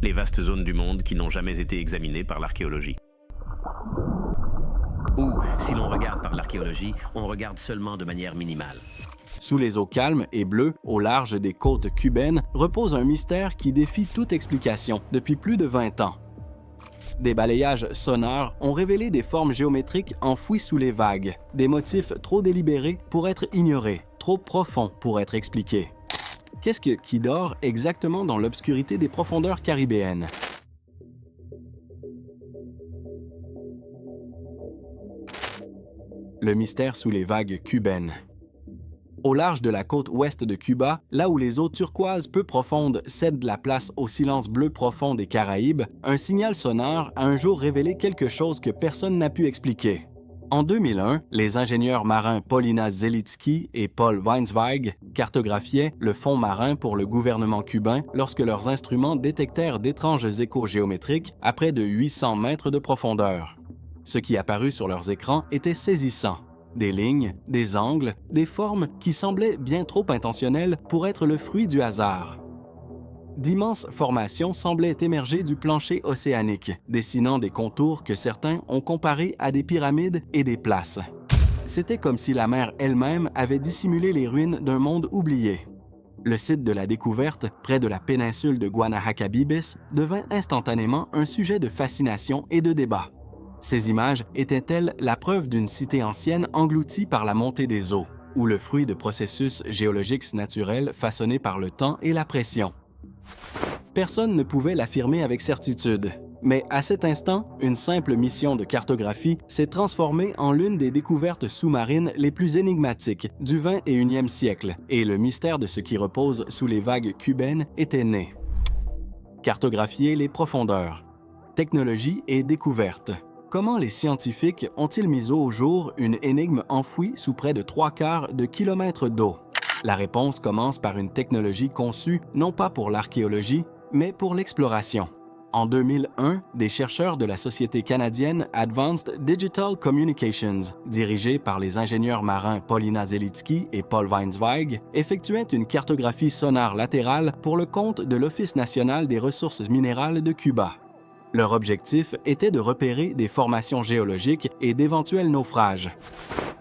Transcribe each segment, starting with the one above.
les vastes zones du monde qui n'ont jamais été examinées par l'archéologie. Ou, si l'on regarde par l'archéologie, on regarde seulement de manière minimale. Sous les eaux calmes et bleues, au large des côtes cubaines, repose un mystère qui défie toute explication depuis plus de 20 ans. Des balayages sonars ont révélé des formes géométriques enfouies sous les vagues, des motifs trop délibérés pour être ignorés, trop profonds pour être expliqués. Qu'est-ce qui dort exactement dans l'obscurité des profondeurs caribéennes? Le mystère sous les vagues cubaines. Au large de la côte ouest de Cuba, là où les eaux turquoises peu profondes cèdent la place au silence bleu profond des Caraïbes, un signal sonore a un jour révélé quelque chose que personne n'a pu expliquer. En 2001, les ingénieurs marins Paulina Zelitsky et Paul Weinsweig cartographiaient le fond marin pour le gouvernement cubain lorsque leurs instruments détectèrent d'étranges échos géométriques à près de 800 mètres de profondeur. Ce qui apparut sur leurs écrans était saisissant. Des lignes, des angles, des formes qui semblaient bien trop intentionnelles pour être le fruit du hasard. D'immenses formations semblaient émerger du plancher océanique, dessinant des contours que certains ont comparés à des pyramides et des places. C'était comme si la mer elle-même avait dissimulé les ruines d'un monde oublié. Le site de la découverte, près de la péninsule de Guanahacabibes, devint instantanément un sujet de fascination et de débat. Ces images étaient-elles la preuve d'une cité ancienne engloutie par la montée des eaux, ou le fruit de processus géologiques naturels façonnés par le temps et la pression? Personne ne pouvait l'affirmer avec certitude, mais à cet instant, une simple mission de cartographie s'est transformée en l'une des découvertes sous-marines les plus énigmatiques du 21e siècle, et le mystère de ce qui repose sous les vagues cubaines était né. Cartographier les profondeurs. Technologie et découverte. Comment les scientifiques ont-ils mis au jour une énigme enfouie sous près de 3/4 de kilomètres d'eau? La réponse commence par une technologie conçue non pas pour l'archéologie, mais pour l'exploration. En 2001, des chercheurs de la société canadienne Advanced Digital Communications, dirigés par les ingénieurs marins Paulina Zelitsky et Paul Weinsweig, effectuaient une cartographie sonare latérale pour le compte de l'Office national des ressources minérales de Cuba. Leur objectif était de repérer des formations géologiques et d'éventuels naufrages.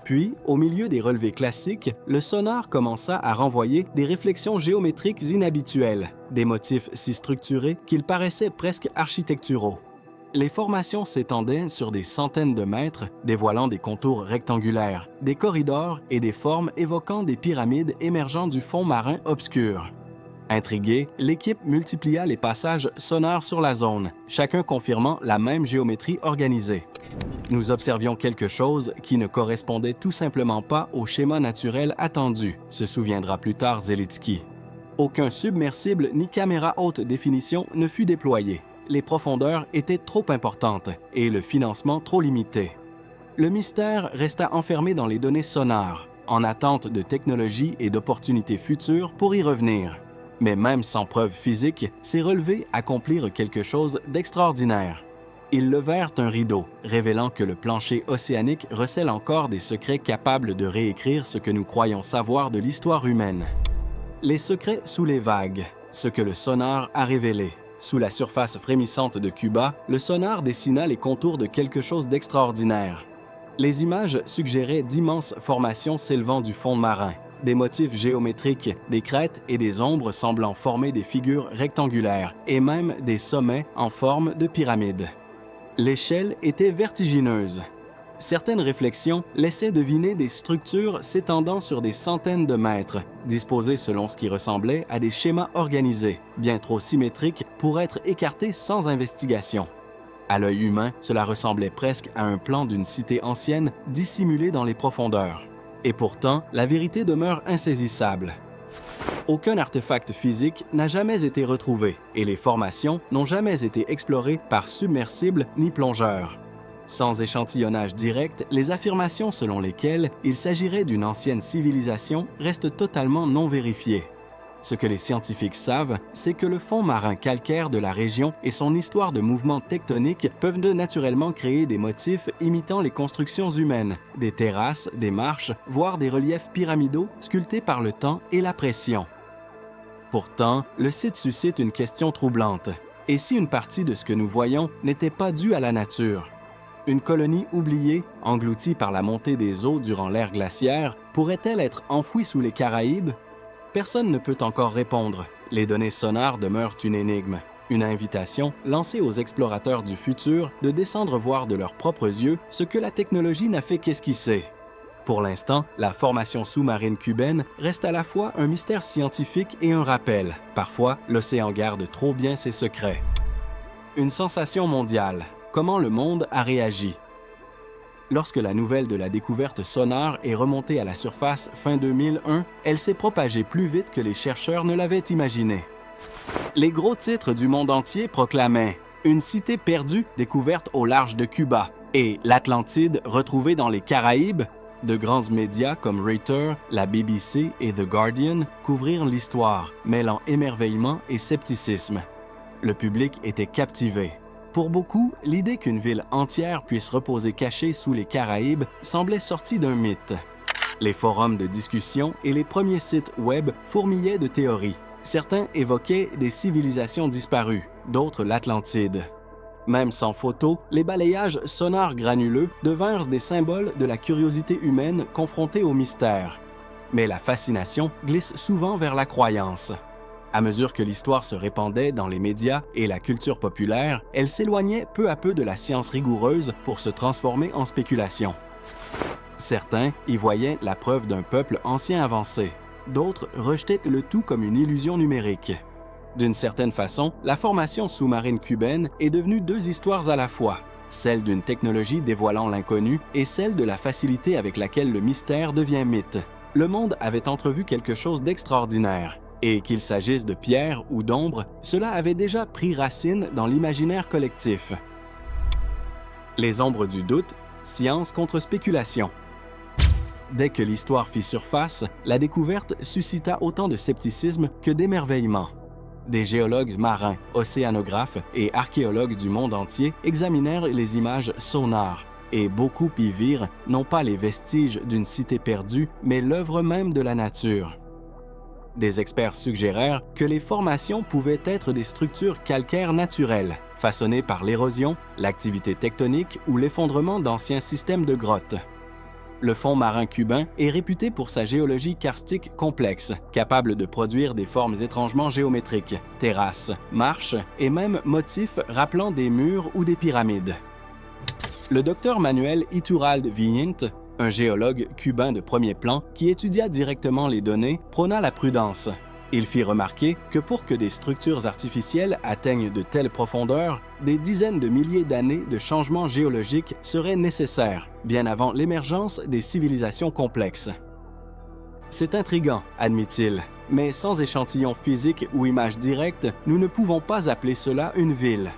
Puis, au milieu des relevés classiques, le sonar commença à renvoyer des réflexions géométriques inhabituelles, des motifs si structurés qu'ils paraissaient presque architecturaux. Les formations s'étendaient sur des centaines de mètres, dévoilant des contours rectangulaires, des corridors et des formes évoquant des pyramides émergeant du fond marin obscur. Intriguée, l'équipe multiplia les passages sonores sur la zone, chacun confirmant la même géométrie organisée. Nous observions quelque chose qui ne correspondait tout simplement pas au schéma naturel attendu, se souviendra plus tard Zelitsky. Aucun submersible ni caméra haute définition ne fut déployé. Les profondeurs étaient trop importantes et le financement trop limité. Le mystère resta enfermé dans les données sonores, en attente de technologies et d'opportunités futures pour y revenir. Mais même sans preuve physique, ces relevés accomplirent quelque chose d'extraordinaire. Ils levèrent un rideau, révélant que le plancher océanique recèle encore des secrets capables de réécrire ce que nous croyons savoir de l'histoire humaine. Les secrets sous les vagues, ce que le sonar a révélé. Sous la surface frémissante de Cuba, le sonar dessina les contours de quelque chose d'extraordinaire. Les images suggéraient d'immenses formations s'élevant du fond marin, des motifs géométriques, des crêtes et des ombres semblant former des figures rectangulaires et même des sommets en forme de pyramide. L'échelle était vertigineuse. Certaines réflexions laissaient deviner des structures s'étendant sur des centaines de mètres, disposées selon ce qui ressemblait à des schémas organisés, bien trop symétriques pour être écartés sans investigation. À l'œil humain, cela ressemblait presque à un plan d'une cité ancienne dissimulée dans les profondeurs. Et pourtant, la vérité demeure insaisissable. Aucun artefact physique n'a jamais été retrouvé et les formations n'ont jamais été explorées par submersibles ni plongeurs. Sans échantillonnage direct, les affirmations selon lesquelles il s'agirait d'une ancienne civilisation restent totalement non vérifiées. Ce que les scientifiques savent, c'est que le fond marin calcaire de la région et son histoire de mouvements tectoniques peuvent naturellement créer des motifs imitant les constructions humaines, des terrasses, des marches, voire des reliefs pyramidaux sculptés par le temps et la pression. Pourtant, le site suscite une question troublante. Et si une partie de ce que nous voyons n'était pas due à la nature? Une colonie oubliée, engloutie par la montée des eaux durant l'ère glaciaire, pourrait-elle être enfouie sous les Caraïbes? Personne ne peut encore répondre. Les données sonars demeurent une énigme. Une invitation lancée aux explorateurs du futur de descendre voir de leurs propres yeux ce que la technologie n'a fait qu'esquisser. Pour l'instant, la formation sous-marine cubaine reste à la fois un mystère scientifique et un rappel. Parfois, l'océan garde trop bien ses secrets. Une sensation mondiale. Comment le monde a réagi? Lorsque la nouvelle de la découverte sonar est remontée à la surface fin 2001, elle s'est propagée plus vite que les chercheurs ne l'avaient imaginé. Les gros titres du monde entier proclamaient « Une cité perdue découverte au large de Cuba » et « L'Atlantide retrouvée dans les Caraïbes ». De grands médias comme Reuters, la BBC et The Guardian couvrirent l'histoire, mêlant émerveillement et scepticisme. Le public était captivé. Pour beaucoup, l'idée qu'une ville entière puisse reposer cachée sous les Caraïbes semblait sortie d'un mythe. Les forums de discussion et les premiers sites web fourmillaient de théories. Certains évoquaient des civilisations disparues, d'autres l'Atlantide. Même sans photo, les balayages sonars granuleux devinrent des symboles de la curiosité humaine confrontée au mystère. Mais la fascination glisse souvent vers la croyance. À mesure que l'histoire se répandait dans les médias et la culture populaire, elle s'éloignait peu à peu de la science rigoureuse pour se transformer en spéculation. Certains y voyaient la preuve d'un peuple ancien avancé. D'autres rejetaient le tout comme une illusion numérique. D'une certaine façon, la formation sous-marine cubaine est devenue deux histoires à la fois, celle d'une technologie dévoilant l'inconnu et celle de la facilité avec laquelle le mystère devient mythe. Le monde avait entrevu quelque chose d'extraordinaire, et qu'il s'agisse de pierre ou d'ombre, cela avait déjà pris racine dans l'imaginaire collectif. Les ombres du doute, science contre spéculation. Dès que l'histoire fit surface, la découverte suscita autant de scepticisme que d'émerveillement. Des géologues marins, océanographes et archéologues du monde entier examinèrent les images sonars, et beaucoup y virent non pas les vestiges d'une cité perdue, mais l'œuvre même de la nature. Des experts suggérèrent que les formations pouvaient être des structures calcaires naturelles, façonnées par l'érosion, l'activité tectonique ou l'effondrement d'anciens systèmes de grottes. Le fond marin cubain est réputé pour sa géologie karstique complexe, capable de produire des formes étrangement géométriques, terrasses, marches et même motifs rappelant des murs ou des pyramides. Le docteur Manuel Iturralde Villint, un géologue cubain de premier plan qui étudia directement les données, prôna la prudence. Il fit remarquer que pour que des structures artificielles atteignent de telles profondeurs, des dizaines de milliers d'années de changements géologiques seraient nécessaires, bien avant l'émergence des civilisations complexes. C'est intriguant, admit-il, mais sans échantillons physiques ou images directes, nous ne pouvons pas appeler cela une ville.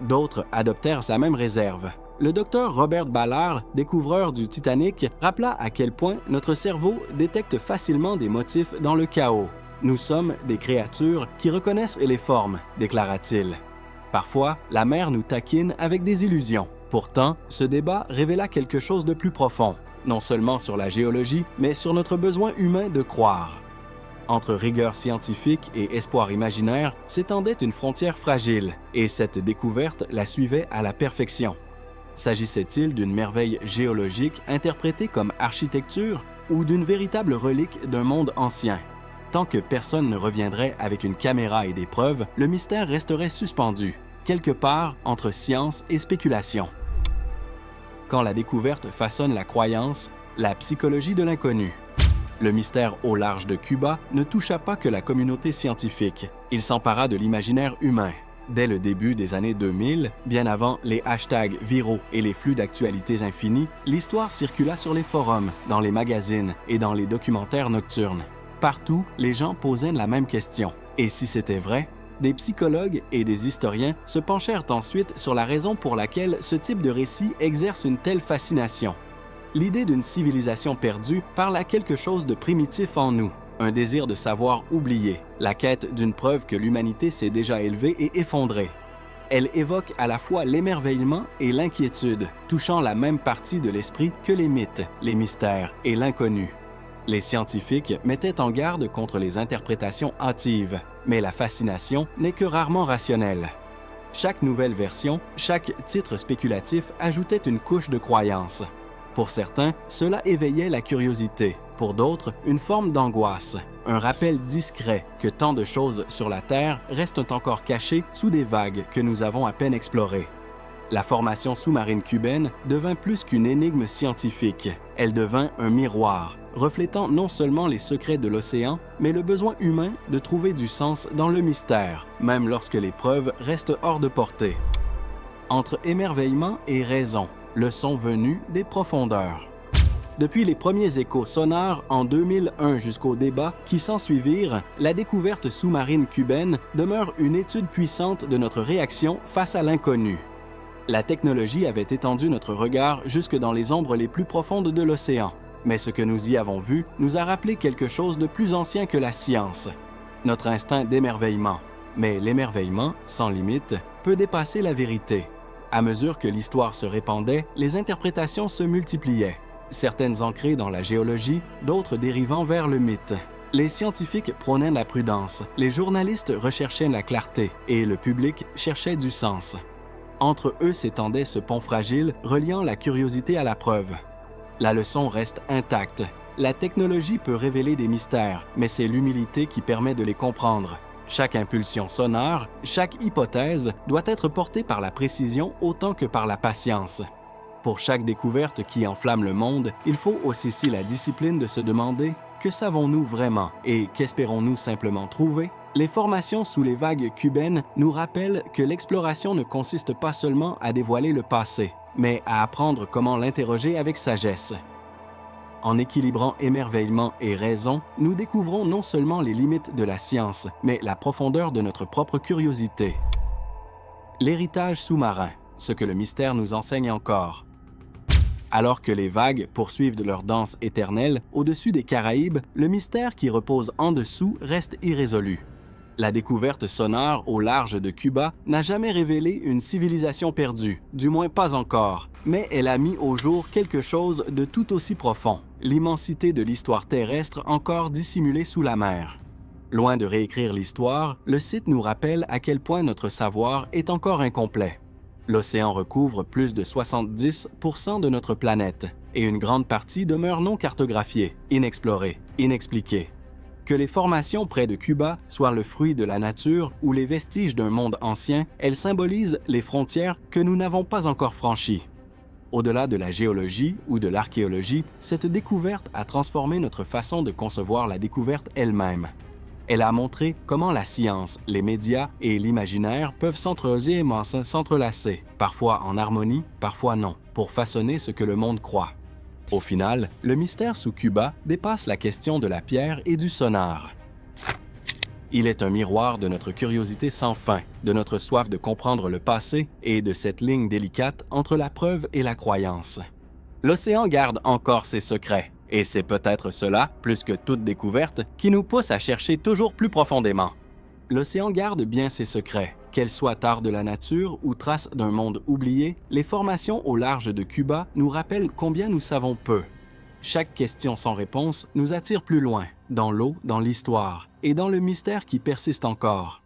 D'autres adoptèrent sa même réserve. Le docteur Robert Ballard, découvreur du Titanic, rappela à quel point notre cerveau détecte facilement des motifs dans le chaos. Nous sommes des créatures qui reconnaissent les formes, déclara-t-il. Parfois, la mer nous taquine avec des illusions. Pourtant, ce débat révéla quelque chose de plus profond, non seulement sur la géologie, mais sur notre besoin humain de croire. Entre rigueur scientifique et espoir imaginaire s'étendait une frontière fragile, et cette découverte la suivait à la perfection. S'agissait-il d'une merveille géologique interprétée comme architecture ou d'une véritable relique d'un monde ancien? Tant que personne ne reviendrait avec une caméra et des preuves, le mystère resterait suspendu, quelque part entre science et spéculation. Quand la découverte façonne la croyance, la psychologie de l'inconnu. Le mystère au large de Cuba ne toucha pas que la communauté scientifique, il s'empara de l'imaginaire humain. Dès le début des années 2000, bien avant les hashtags viraux et les flux d'actualités infinis, l'histoire circula sur les forums, dans les magazines et dans les documentaires nocturnes. Partout, les gens posaient la même question. Et si c'était vrai? Des psychologues et des historiens se penchèrent ensuite sur la raison pour laquelle ce type de récit exerce une telle fascination. L'idée d'une civilisation perdue parle à quelque chose de primitif en nous, un désir de savoir oublié, la quête d'une preuve que l'humanité s'est déjà élevée et effondrée. Elle évoque à la fois l'émerveillement et l'inquiétude, touchant la même partie de l'esprit que les mythes, les mystères et l'inconnu. Les scientifiques mettaient en garde contre les interprétations hâtives. mais la fascination n'est que rarement rationnelle. Chaque nouvelle version, chaque titre spéculatif ajoutait une couche de croyance. Pour certains, cela éveillait la curiosité. Pour d'autres, une forme d'angoisse, un rappel discret que tant de choses sur la Terre restent encore cachées sous des vagues que nous avons à peine explorées. La formation sous-marine cubaine devint plus qu'une énigme scientifique. Elle devint un miroir, reflétant non seulement les secrets de l'océan, mais le besoin humain de trouver du sens dans le mystère, même lorsque les preuves restent hors de portée. Entre émerveillement et raison, leçon venue des profondeurs. Depuis les premiers échos sonars en 2001 jusqu'aux débats qui s'ensuivirent, la découverte sous-marine cubaine demeure une étude puissante de notre réaction face à l'inconnu. La technologie avait étendu notre regard jusque dans les ombres les plus profondes de l'océan. Mais ce que nous y avons vu nous a rappelé quelque chose de plus ancien que la science, notre instinct d'émerveillement. Mais l'émerveillement, sans limite, peut dépasser la vérité. À mesure que l'histoire se répandait, les interprétations se multipliaient. Certaines ancrées dans la géologie, d'autres dérivant vers le mythe. Les scientifiques prônaient la prudence, les journalistes recherchaient la clarté et le public cherchait du sens. Entre eux s'étendait ce pont fragile reliant la curiosité à la preuve. La leçon reste intacte. La technologie peut révéler des mystères, mais c'est l'humilité qui permet de les comprendre. Chaque impulsion sonore, chaque hypothèse doit être portée par la précision autant que par la patience. Pour chaque découverte qui enflamme le monde, il faut aussi la discipline de se demander « Que savons-nous vraiment et qu'espérons-nous simplement trouver ?» Les formations sous les vagues cubaines nous rappellent que l'exploration ne consiste pas seulement à dévoiler le passé, mais à apprendre comment l'interroger avec sagesse. En équilibrant émerveillement et raison, nous découvrons non seulement les limites de la science, mais la profondeur de notre propre curiosité. L'héritage sous-marin, ce que le mystère nous enseigne encore. Alors que les vagues poursuivent leur danse éternelle, au-dessus des Caraïbes, le mystère qui repose en dessous reste irrésolu. La découverte sonore au large de Cuba n'a jamais révélé une civilisation perdue, du moins pas encore, mais elle a mis au jour quelque chose de tout aussi profond, l'immensité de l'histoire terrestre encore dissimulée sous la mer. Loin de réécrire l'histoire, le site nous rappelle à quel point notre savoir est encore incomplet. L'océan recouvre plus de 70% de notre planète, et une grande partie demeure non cartographiée, inexplorée, inexpliquée. Que les formations près de Cuba soient le fruit de la nature ou les vestiges d'un monde ancien, elles symbolisent les frontières que nous n'avons pas encore franchies. Au-delà de la géologie ou de l'archéologie, cette découverte a transformé notre façon de concevoir la découverte elle-même. Elle a montré comment la science, les médias et l'imaginaire peuvent s'entre-aisément s'entrelacer, parfois en harmonie, parfois non, pour façonner ce que le monde croit. Au final, le mystère sous Cuba dépasse la question de la pierre et du sonar. Il est un miroir de notre curiosité sans fin, de notre soif de comprendre le passé et de cette ligne délicate entre la preuve et la croyance. L'océan garde encore ses secrets, et c'est peut-être cela, plus que toute découverte, qui nous pousse à chercher toujours plus profondément. L'océan garde bien ses secrets. Qu'elles soient art de la nature ou traces d'un monde oublié, les formations au large de Cuba nous rappellent combien nous savons peu. Chaque question sans réponse nous attire plus loin, dans l'eau, dans l'histoire, et dans le mystère qui persiste encore.